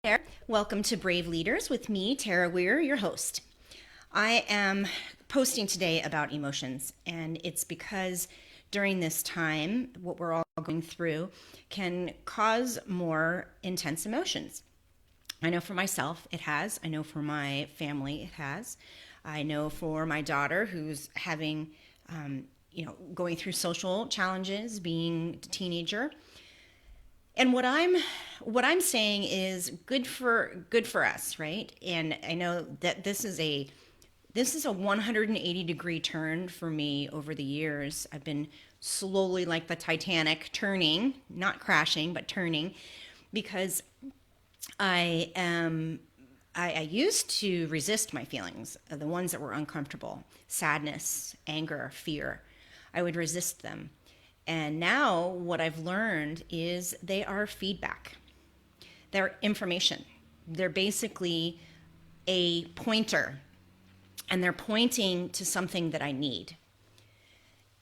there. Welcome to Brave Leaders with me, Tara Weir, your host. I am posting today about emotions, and it's because during this time, what we're all going through can cause more intense emotions. I know for myself it has. I know for my family it has. I know for my daughter who's having, going through social challenges, being a teenager. And what I'm saying is good for us, right? And I know that this is a 180-degree turn for me over the years. I've been slowly, like the Titanic, turning, not crashing, but turning, because I am I used to resist my feelings, the ones that were uncomfortable, sadness, anger, fear. I would resist them. And now what I've learned is they are feedback. They're information. They're basically a pointer, and they're pointing to something that I need.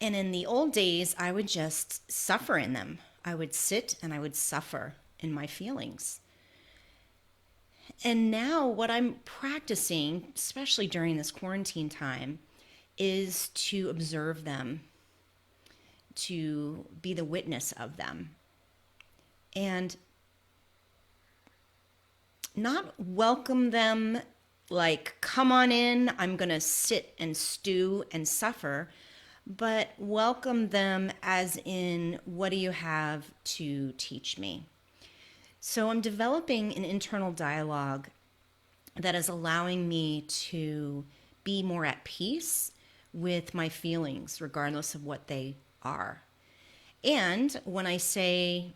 And in the old days, I would just suffer in them. I would sit and I would suffer in my feelings. And now, what I'm practicing, especially during this quarantine time, is to observe them, to be the witness of them, and not welcome them like, come on in, I'm going to sit and stew and suffer, but welcome them as in, what do you have to teach me? So I'm developing an internal dialogue that is allowing me to be more at peace with my feelings, regardless of what they are. And when I say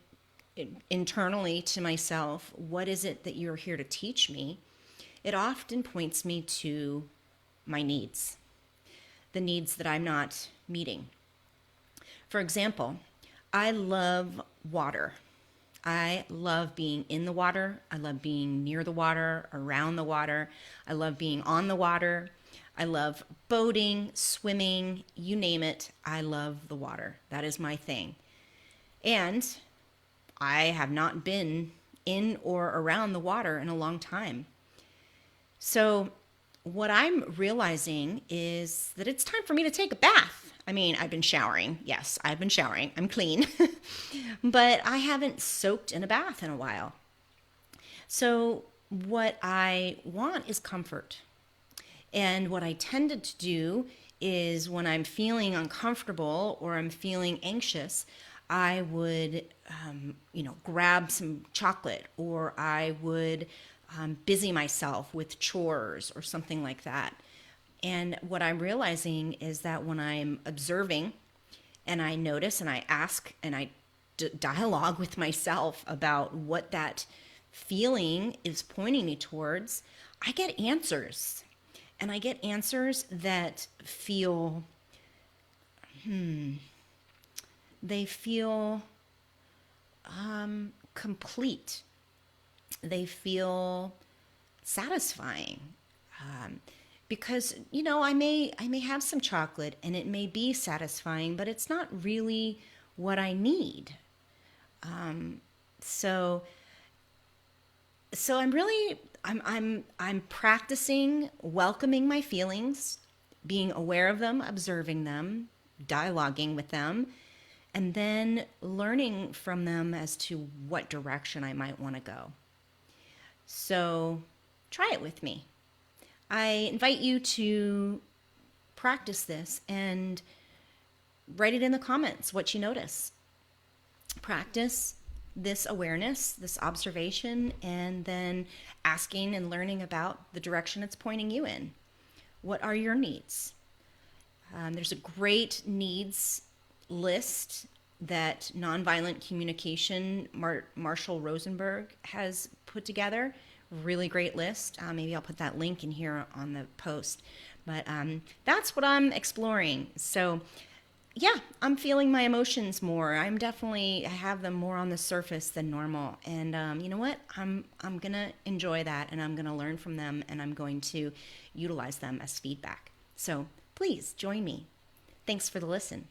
internally to myself, what is it that you're here to teach me? It often points me to my needs, the needs that I'm not meeting. For example, I love water. I love being in the water. I love being near the water, around the water. I love being on the water. I love boating, swimming, you name it. I love the water. That is my thing. And I have not been in or around the water in a long time. So what I'm realizing is that it's time for me to take a bath. I mean, I've been showering. Yes, I've been showering. I'm clean. But I haven't soaked in a bath in a while. So what I want is comfort. And what I tended to do is when I'm feeling uncomfortable or I'm feeling anxious, I would, grab some chocolate, or I would busy myself with chores or something like that. And what I'm realizing is that when I'm observing and I notice and I ask and I dialogue with myself about what that feeling is pointing me towards, I get answers. And I get answers that feel, they feel complete. They feel satisfying. Because I may have some chocolate and it may be satisfying, but it's not really what I need. So I'm practicing welcoming my feelings, being aware of them, observing them, dialoguing with them, and then learning from them as to what direction I might want to go. So try it with me. I invite you to practice this and write it in the comments what you notice. Practice this awareness, this observation, and then asking and learning about the direction it's pointing you in. What are your needs? There's a great needs list that Nonviolent Communication, Marshall Rosenberg has put together. Really great list. Maybe I'll put that link in here on the post. But that's what I'm exploring. So yeah, I'm feeling my emotions more. I have them more on the surface than normal. And you know what? I'm going to enjoy that, and I'm going to learn from them, and I'm going to utilize them as feedback. So please join me. Thanks for the listen.